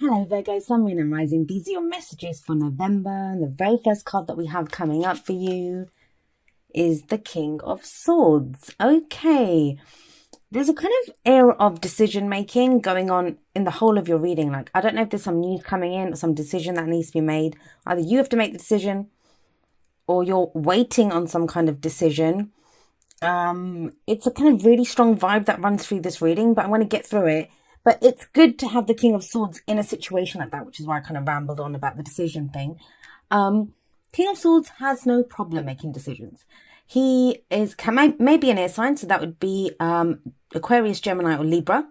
Hello Virgo, Sun, Moon and Rising. These are your messages for November. And the very first card that we have coming up for you is the King of Swords. Okay, there's a kind of air of decision making going on in the whole of your reading. Like, I don't know if there's some news coming in or some decision that needs to be made. Either you have to make the decision or you're waiting on some kind of decision. It's a kind of really strong vibe that runs through this reading, but I'm going to get through it. But it's good to have the King of Swords in a situation like that, which is why I kind of rambled on about the decision thing. King of Swords has no problem making decisions. He is maybe an air sign, so that would be Aquarius, Gemini, or Libra.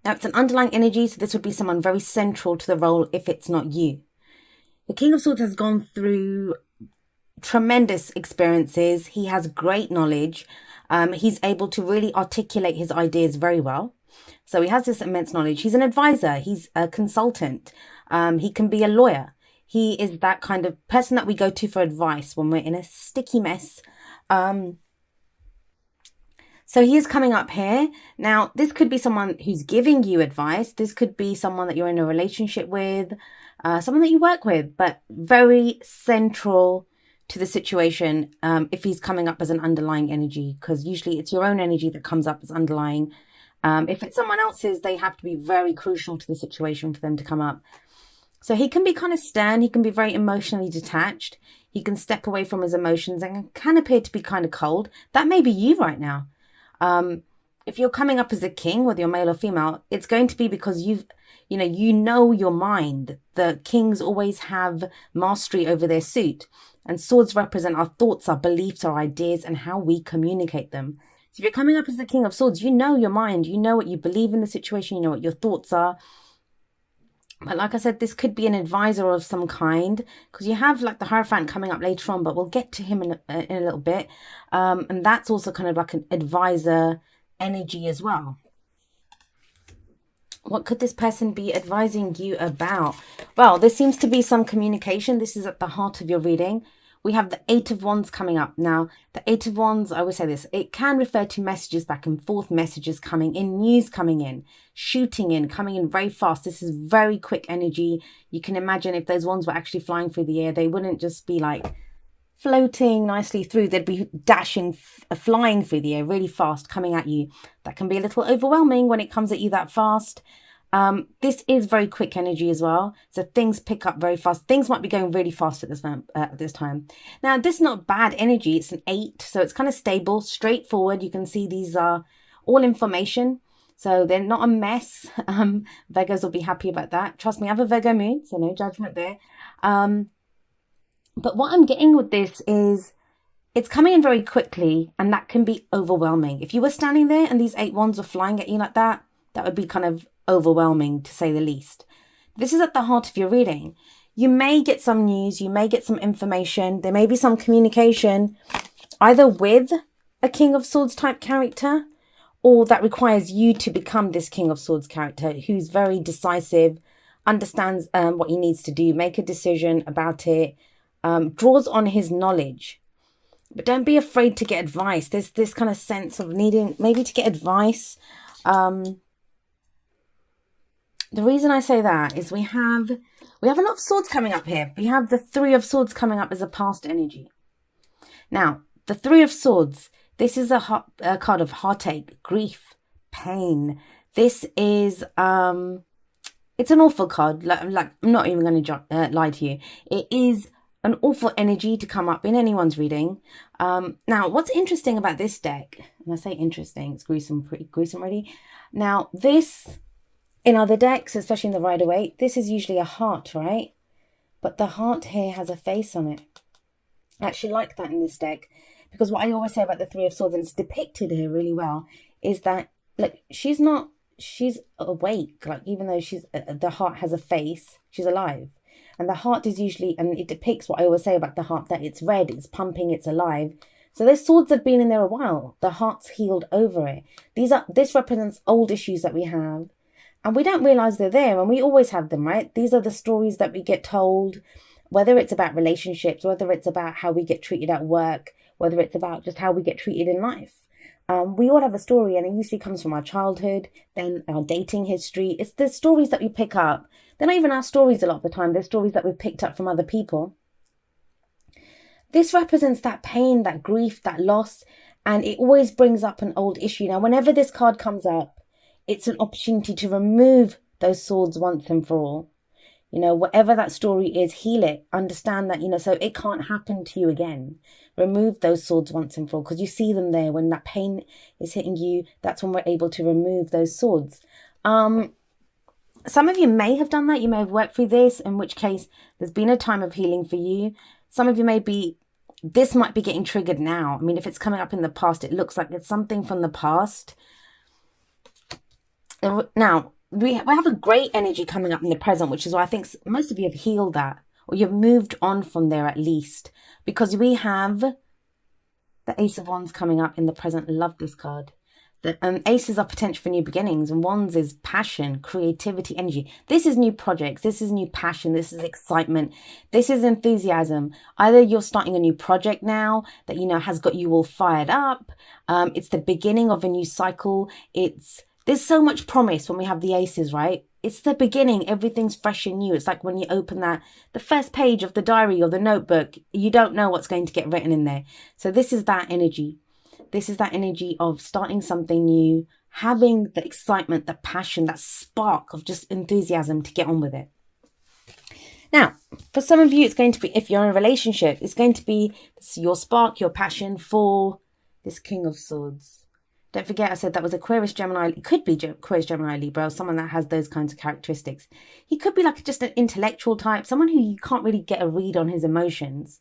Now, it's an underlying energy, so this would be someone very central to the role if it's not you. The King of Swords has gone through tremendous experiences. He has great knowledge. He's able to really articulate his ideas very well. So he has this immense knowledge. He's an advisor. He's a consultant. He can be a lawyer. He is that kind of person that we go to for advice when we're in a sticky mess. So he is coming up here. Now, this could be someone who's giving you advice. This could be someone that you're in a relationship with, someone that you work with, but very central to the situation if he's coming up as an underlying energy, because usually it's your own energy that comes up as underlying. If it's someone else's, they have to be very crucial to the situation for them to come up. So he can be kind of stern. He can be very emotionally detached. He can step away from his emotions and can appear to be kind of cold. That may be you right now. If you're coming up as a king, whether you're male or female, it's going to be because you know your mind. The kings always have mastery over their suit. And swords represent our thoughts, our beliefs, our ideas, and how we communicate them. So if you're coming up as the King of Swords, you know your mind, you know what you believe in the situation, you know what your thoughts are. But like I said, this could be an advisor of some kind, because you have like the Hierophant coming up later on, but we'll get to him in a little bit. And that's also kind of like an advisor energy as well. What could this person be advising you about? Well, there seems to be some communication. This is at the heart of your reading. We have the Eight of Wands coming up. Now, the Eight of Wands, I always say this, it can refer to messages back and forth, messages coming in, news coming in, shooting in, coming in very fast. This is very quick energy. You can imagine if those wands were actually flying through the air, they wouldn't just be like floating nicely through. They'd be dashing, flying through the air really fast, coming at you. That can be a little overwhelming when it comes at you that fast. This is very quick energy as well. So things pick up very fast. Things might be going really fast at this time. Now, this is not bad energy. It's an 8. So it's kind of stable, straightforward. You can see these are all information. So they're not a mess. Virgos will be happy about that. Trust me, I have a Virgo moon, so no judgment there. But what I'm getting with this is it's coming in very quickly, and that can be overwhelming. If you were standing there and these 8 wands were flying at you like that, that would be kind of overwhelming, to say the least. This is at the heart of your reading. You may get some news, you may get some information, there may be some communication either with a King of Swords type character, or that requires you to become this King of Swords character who's very decisive, understands what he needs to do, make a decision about it, draws on his knowledge. But don't be afraid to get advice. There's this kind of sense of needing maybe to get advice. The reason I say that is we have a lot of swords coming up here. We have the Three of Swords coming up as a past energy. Now, the Three of Swords, this is a card of heartache, grief, pain. This is, it's an awful card. Like I'm not even going to lie to you. It is an awful energy to come up in anyone's reading. Now, what's interesting about this deck, and I say interesting, it's gruesome, pretty gruesome really. Now, this, in other decks, especially in the Rider-Waite, this is usually a heart, right? But the heart here has a face on it. I actually like that in this deck, because what I always say about the Three of Swords, and it's depicted here really well, is that, look, she's awake. Like, even though the heart has a face, she's alive. And the heart is usually, and it depicts what I always say about the heart, that it's red, it's pumping, it's alive. So those swords have been in there a while. The heart's healed over it. This represents old issues that we have. And we don't realize they're there, and we always have them, right? These are the stories that we get told, whether it's about relationships, whether it's about how we get treated at work, whether it's about just how we get treated in life. We all have a story, and it usually comes from our childhood, then our dating history. It's the stories that we pick up. They're not even our stories a lot of the time. They're stories that we've picked up from other people. This represents that pain, that grief, that loss, and it always brings up an old issue. Now, whenever this card comes up, it's an opportunity to remove those swords once and for all. Whatever that story is, heal it. Understand that, so it can't happen to you again. Remove those swords once and for all, because you see them there. When that pain is hitting you, that's when we're able to remove those swords. Some of you may have done that. You may have worked through this, in which case there's been a time of healing for you. Some of you this might be getting triggered now. I mean, if it's coming up in the past, it looks like it's something from the past. Now, we have a great energy coming up in the present, which is why I think most of you have healed that, or you've moved on from there at least, because we have the Ace of Wands coming up in the present. Love this card. The aces are potential for new beginnings, and wands is passion, creativity, energy. This is new projects. This is new passion. This is excitement. This is enthusiasm. Either you're starting a new project now that, has got you all fired up. It's the beginning of a new cycle. There's so much promise when we have the aces, right? It's the beginning. Everything's fresh and new. It's like when you open the first page of the diary or the notebook, you don't know what's going to get written in there. So this is that energy. This is that energy of starting something new, having the excitement, the passion, that spark of just enthusiasm to get on with it. Now, for some of you, it's going to be, if you're in a relationship, it's going to be your spark, your passion for this King of Swords. Don't forget, I said that was Aquarius, Gemini. It could be Aquarius, Gemini, Libra, someone that has those kinds of characteristics. He could be like just an intellectual type, someone who you can't really get a read on his emotions.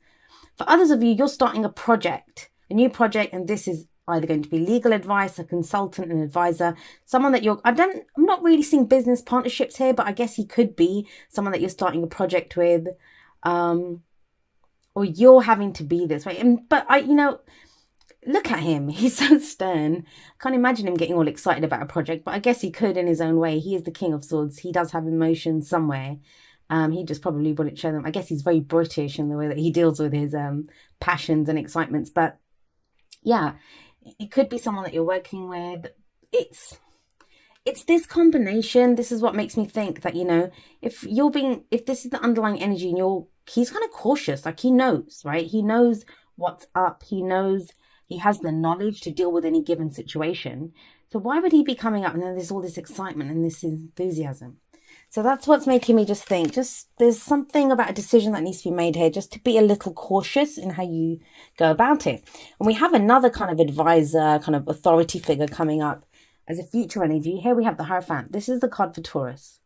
For others of you, you're starting a project, a new project, and this is either going to be legal advice, a consultant, an advisor, someone that I'm not really seeing business partnerships here, but I guess he could be someone that you're starting a project with, or you're having to be this way. But look at him. He's so stern. Can't imagine him getting all excited about a project, but I guess he could in his own way. He is the King of Swords. He does have emotions somewhere. He just probably wouldn't show them. I guess he's very British in the way that he deals with his passions and excitements. But yeah, it could be someone that you're working with. It's this combination. This is what makes me think that, if this is the underlying energy and he's kind of cautious, like he knows, right? He knows what's up. He knows he has the knowledge to deal with any given situation. So why would he be coming up and then there's all this excitement and this enthusiasm? So that's what's making me just think, there's something about a decision that needs to be made here, just to be a little cautious in how you go about it. And we have another kind of advisor, kind of authority figure coming up as a future energy. Here we have the Hierophant. This is the card for Taurus.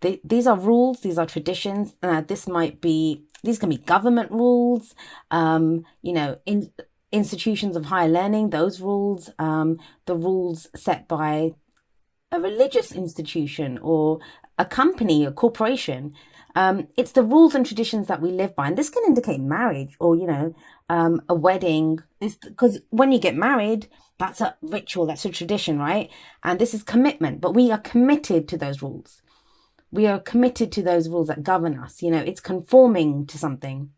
These are rules. These are traditions. These can be government rules, institutions of higher learning, those rules, the rules set by a religious institution or a company, a corporation. It's the rules and traditions that we live by. And this can indicate marriage or, a wedding. Because when you get married, that's a ritual, that's a tradition, right? And this is commitment. But we are committed to those rules. We are committed to those rules that govern us. It's conforming to something.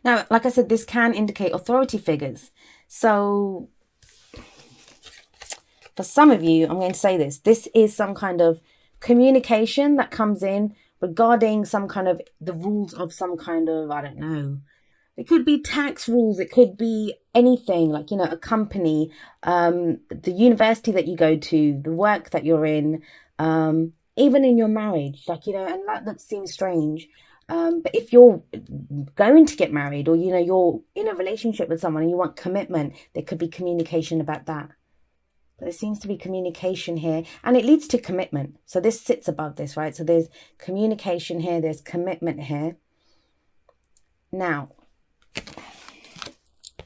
Now, like I said, this can indicate authority figures. So for some of you, I'm going to say this is some kind of communication that comes in regarding some kind of the rules of some kind of, I don't know. It could be tax rules. It could be anything like, a company, the university that you go to, the work that you're in, even in your marriage, and that seems strange. But if you're going to get married or, you're in a relationship with someone and you want commitment, there could be communication about that. But there seems to be communication here and it leads to commitment. So this sits above this, right? So there's communication here. There's commitment here. Now,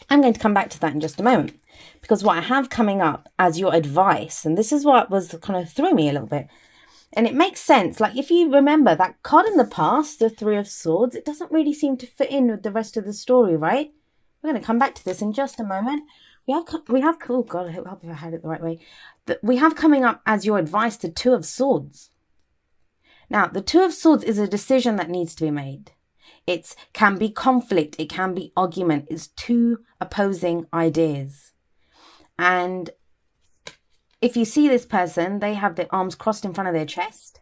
I'm going to come back to that in just a moment because what I have coming up as your advice, and this is what was kind of threw me a little bit. And it makes sense. Like if you remember that card in the past, the Three of Swords, it doesn't really seem to fit in with the rest of the story, right? We're going to come back to this in just a moment. We have, oh God, I hope I had it the right way. We have coming up as your advice the Two of Swords. Now, the Two of Swords is a decision that needs to be made. It can be conflict. It can be argument. It's two opposing ideas. And if you see this person, they have their arms crossed in front of their chest,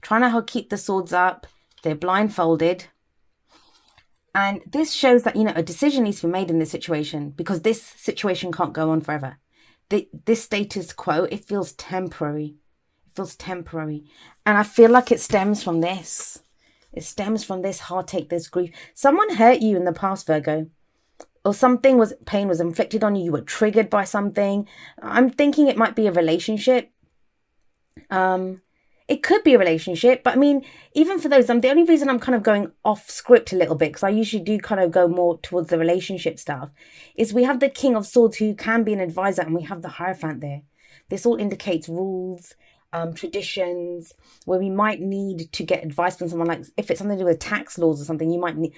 trying to keep the swords up. They're blindfolded. And this shows that, a decision needs to be made in this situation, because this situation can't go on forever. This status quo, it feels temporary. It feels temporary. And I feel like it stems from this. It stems from this heartache, this grief. Someone hurt you in the past, Virgo. Or pain was inflicted on you. You were triggered by something. I'm thinking it might be a relationship. It could be a relationship, but I mean, even for those, the only reason I'm kind of going off script a little bit, because I usually do kind of go more towards the relationship stuff, is we have the King of Swords, who can be an advisor, and we have the Hierophant there. This all indicates rules, traditions, where we might need to get advice from someone. Like if it's something to do with tax laws or something, you might need,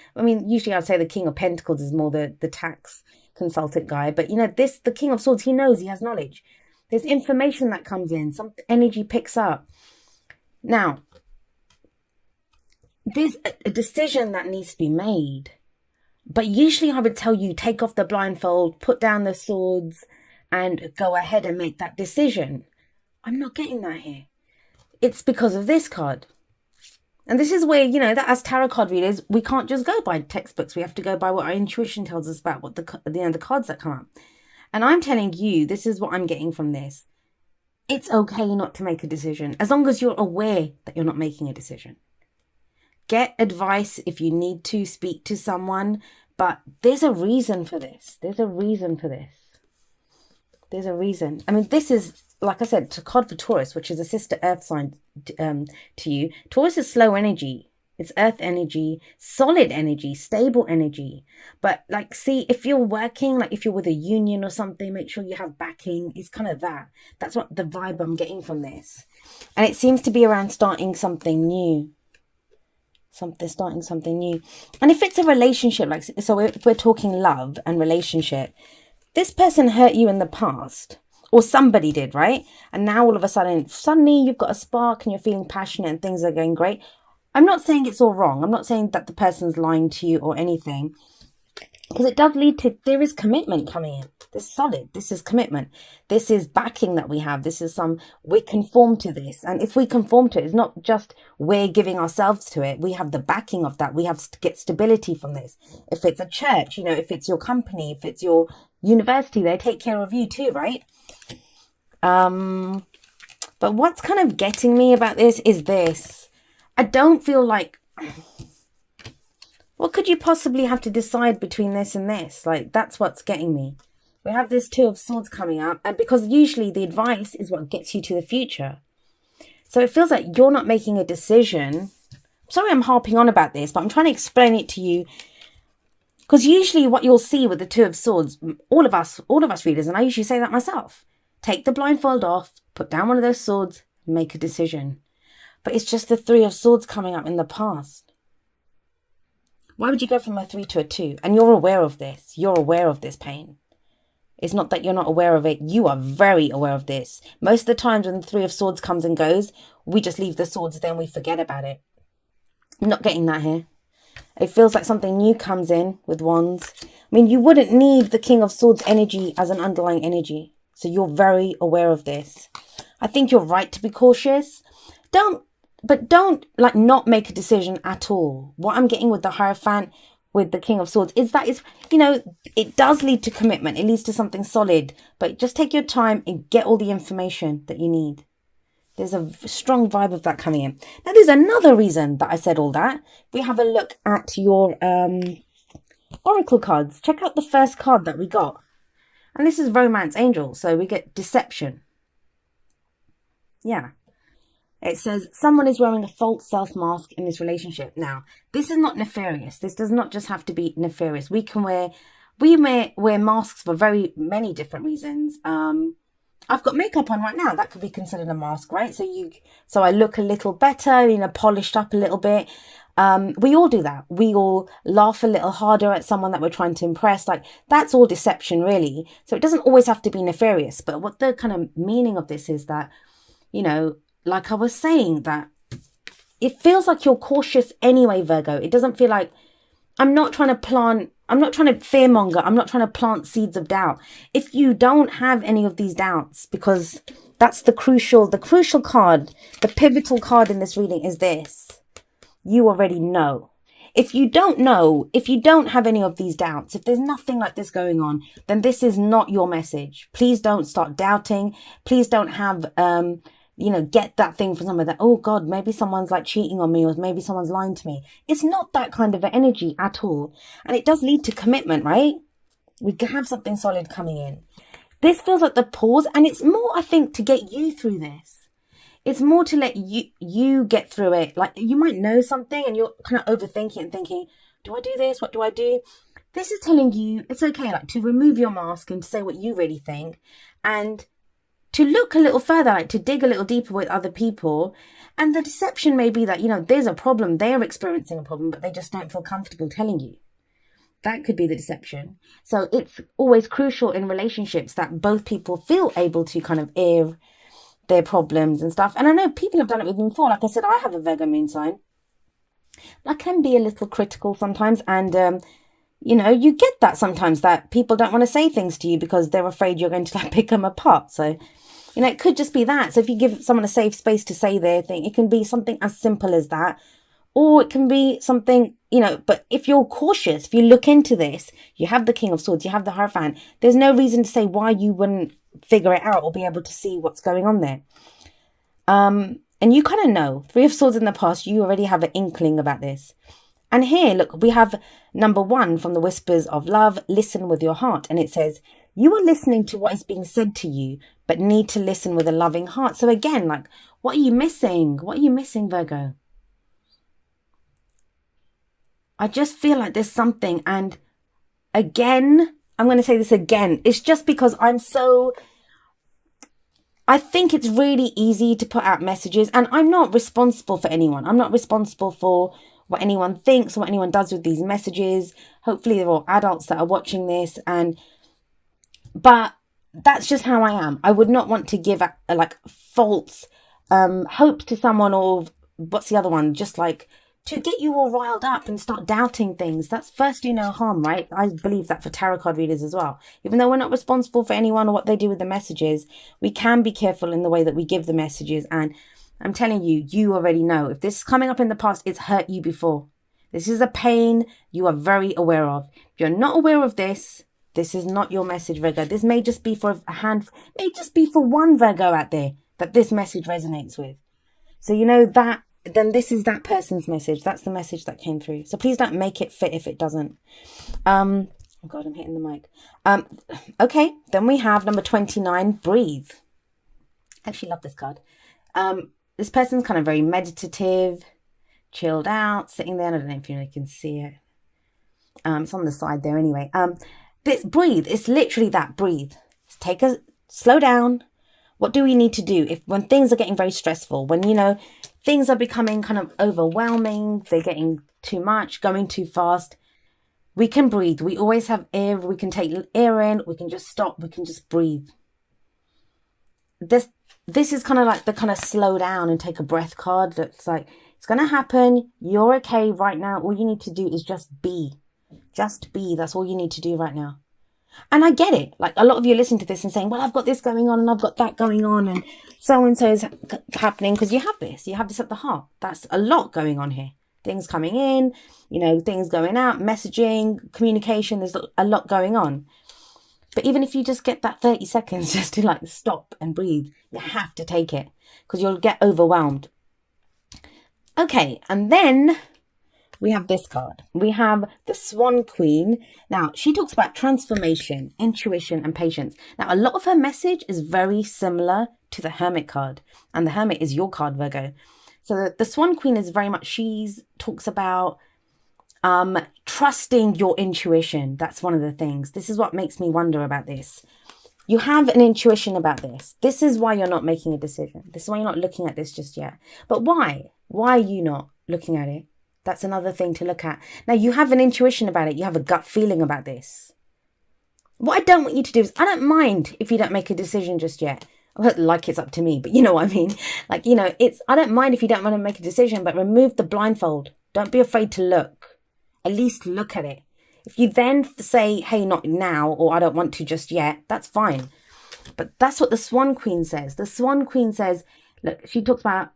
usually I'd say the King of Pentacles is more the tax consultant guy, but the King of Swords, he knows, he has knowledge. There's information that comes in, some energy picks up. Now, there's a decision that needs to be made. But usually I would tell you, take off the blindfold, put down the swords, and go ahead and make that decision. I'm not getting that here. It's because of this card. And this is where, that as tarot card readers, we can't just go by textbooks. We have to go by what our intuition tells us about what the cards that come up. And I'm telling you, this is what I'm getting from this. It's okay not to make a decision, as long as you're aware that you're not making a decision. Get advice if you need to, speak to someone, but there's a reason for this. There's a reason for this. There's a reason. This is, like I said, a card for Taurus, which is a sister earth sign to you. Taurus is slow energy. It's earth energy, solid energy, stable energy. But see, if you're working, if you're with a union or something, make sure you have backing. It's kind of that. That's what the vibe I'm getting from this. And it seems to be around starting something new. Starting something new. And if it's a relationship, so if we're talking love and relationship, this person hurt you in the past. Or somebody did, right? And now all of a suddenly you've got a spark and you're feeling passionate and things are going great. I'm not saying it's all wrong. I'm not saying that the person's lying to you or anything. Because it does lead to, there is commitment coming in. This is solid. This is commitment. This is backing that we have. This is we conform to this. And if we conform to it, it's not just we're giving ourselves to it. We have the backing of that. We have to get stability from this. If it's a church, if it's your company, if it's your university, they take care of you too, right? But what's kind of getting me about this is this. I don't feel like, what could you possibly have to decide between this and this? That's what's getting me. We have this Two of Swords coming up, and because usually the advice is what gets you to the future. So it feels like you're not making a decision. Sorry I'm harping on about this, but I'm trying to explain it to you. Because usually what you'll see with the Two of Swords, all of us readers, and I usually say that myself, take the blindfold off, put down one of those swords, make a decision. But it's just the Three of Swords coming up in the past. Why would you go from a 3 to a 2? And you're aware of this. You're aware of this pain. It's not that you're not aware of it. You are very aware of this. Most of the times when the Three of Swords comes and goes, we just leave the swords there and we forget about it. I'm not getting that here. It feels like something new comes in with Wands. You wouldn't need the King of Swords energy as an underlying energy. So you're very aware of this. I think you're right to be cautious. Don't not make a decision at all. What I'm getting with the Hierophant, with the King of Swords, is that it does lead to commitment. It leads to something solid, but just take your time and get all the information that you need. There's a strong vibe of that coming in. Now, there's another reason that I said all that. We have a look at your oracle cards. Check out the first card that we got. And this is Romance Angel. So we get deception. Yeah. It says, someone is wearing a false self-mask in this relationship. Now, this is not nefarious. This does not just have to be nefarious. We may wear masks for very many different reasons. I've got makeup on right now. That could be considered a mask, right? So I look a little better, polished up a little bit. We all do that. We all laugh a little harder at someone that we're trying to impress. That's all deception, really. So it doesn't always have to be nefarious. But what the kind of meaning of this is that, like I was saying, that it feels like you're cautious anyway, Virgo. It doesn't feel like, I'm not trying to plant I'm not trying to fearmonger. I'm not trying to plant seeds of doubt. If you don't have any of these doubts, because that's the crucial card, the pivotal card in this reading is this. You already know. If you don't know, if you don't have any of these doubts, if there's nothing like this going on, then this is not your message. Please don't start doubting. Please don't have, get that thing from someone that, oh God, maybe someone's like cheating on me, or maybe someone's lying to me. It's not that kind of energy at all. And it does lead to commitment, right? We have something solid coming in. This feels like the pause, and it's more, I think, to get you through this. It's more to let you get through it. Like, you might know something and you're kind of overthinking and thinking, do I do this? What do I do? This is telling you it's okay, like, to remove your mask and to say what you really think, and to look a little further, like to dig a little deeper with other people. And the deception may be that, there's a problem. They're experiencing a problem, but they just don't feel comfortable telling you. That could be the deception. So it's always crucial in relationships that both people feel able to kind of air their problems and stuff. And I know people have done it with me before. Like I said, I have a Virgo moon sign. I can be a little critical sometimes, and you get that sometimes, that people don't want to say things to you because they're afraid you're going to like pick them apart. So it could just be that. So if you give someone a safe space to say their thing, it can be something as simple as that, or it can be something, but if you're cautious, if you look into this, you have the King of Swords, you have the Hierophant, there's no reason to say why you wouldn't figure it out or be able to see what's going on there. And you kind of know, Three of Swords in the past, you already have an inkling about this. And here, look, we have number 1 from the Whispers of Love, listen with your heart. And it says, you are listening to what is being said to you, but need to listen with a loving heart. So again, like, what are you missing? What are you missing, Virgo? I just feel like there's something. And again, I'm going to say this again. It's just because I think it's really easy to put out messages, and I'm not responsible for anyone. I'm not responsible for what anyone thinks or what anyone does with these messages. Hopefully they're all adults that are watching this, but that's just how I am. I would not want to give false hope to someone, or what's the other one? Just like to get you all riled up and start doubting things. That's first do no harm, right? I believe that for tarot card readers as well. Even though we're not responsible for anyone or what they do with the messages, we can be careful in the way that we give the messages. And I'm telling you, you already know. If this is coming up in the past, it's hurt you before. This is a pain you are very aware of. If you're not aware of this, this is not your message, Virgo. This may just be for may just be for one Virgo out there that this message resonates with. So that, then this is that person's message. That's the message that came through. So please don't make it fit if it doesn't. Oh God, I'm hitting the mic. Okay, then we have number 29, breathe. I actually love this card. This person's kind of very meditative, chilled out, sitting there. I don't know if you can see it. It's on the side there anyway. This breathe, it's literally that, breathe. Slow down. What do we need to do when things are getting very stressful, when, things are becoming kind of overwhelming, they're getting too much, going too fast? We can breathe. We always have air. We can take air in. We can just stop. We can just breathe. This is kind of like the kind of slow down and take a breath card. That's like, it's going to happen. You're okay right now. All you need to do is just be. Just be. That's all you need to do right now. And I get it. Like, a lot of you listen to this and saying, well, I've got this going on and I've got that going on and so is happening, because you have this at the heart. That's a lot going on here. Things coming in, things going out, messaging, communication. There's a lot going on. But even if you just get that 30 seconds just to stop and breathe, you have to take it, because you'll get overwhelmed. Okay, and then we have this card. We have the Swan Queen. Now, she talks about transformation, intuition, and patience. Now, a lot of her message is very similar to the Hermit card. And the Hermit is your card, Virgo. So the Swan Queen is very much, she talks about trusting your intuition. That's one of the things. This is what makes me wonder about this. You have an intuition about this. This is why you're not making a decision. This is why you're not looking at this just yet. But why? Why are you not looking at it? That's another thing to look at. Now, you have an intuition about it. You have a gut feeling about this. What I don't want you to do is, I don't mind if you don't make a decision just yet. Like it's up to me, but you know what I mean? I don't mind if you don't want to make a decision, but remove the blindfold. Don't be afraid to look. At least look at it. If you then say, hey, not now, or I don't want to just yet, that's fine. But that's what the Swan Queen says. The Swan Queen says, look, she talks about,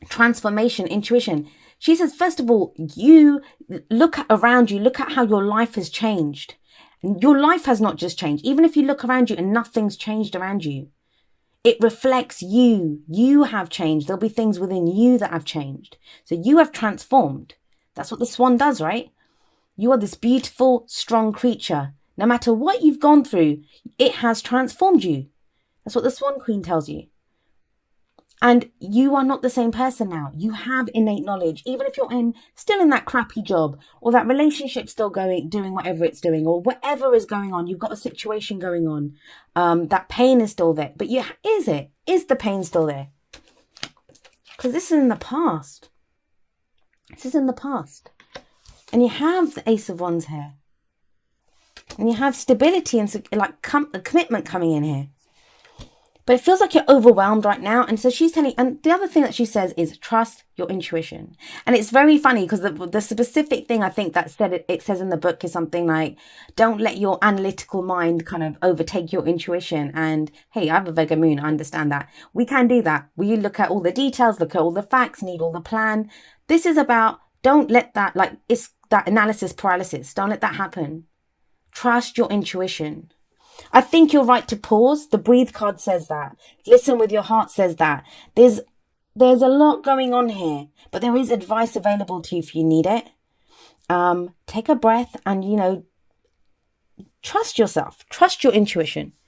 transformation, intuition. She says, first of all, you look around you, look at how your life has changed. And your life has not just changed. Even if you look around you and nothing's changed around you, it reflects you. You have changed. There'll be things within you that have changed. So you have transformed. That's what the swan does, right? You are this beautiful, strong creature. No matter what you've gone through, it has transformed you. That's what the Swan Queen tells you. And you are not the same person now. You have innate knowledge. Even if you're still in that crappy job, or that relationship still doing whatever it's doing, or whatever is going on, you've got a situation going on. That pain is still there. But is the pain still there? Because this is in the past. This is in the past. And you have the Ace of Wands here. And you have stability and like a commitment coming in here. But it feels like you're overwhelmed right now. And so she's telling, and the other thing that she says is trust your intuition. And it's very funny because the specific thing I think that it says in the book is something like, don't let your analytical mind kind of overtake your intuition. And hey, I have a Virgo moon. I understand that. We can do that. We look at all the details, look at all the facts, need all the plan. This is about, don't let that, it's that analysis paralysis. Don't let that happen. Trust your intuition. I think you're right to pause. The breathe card says that. Listen with your heart says that. There's a lot going on here, but there is advice available to you if you need it. Take a breath and, trust yourself. Trust your intuition.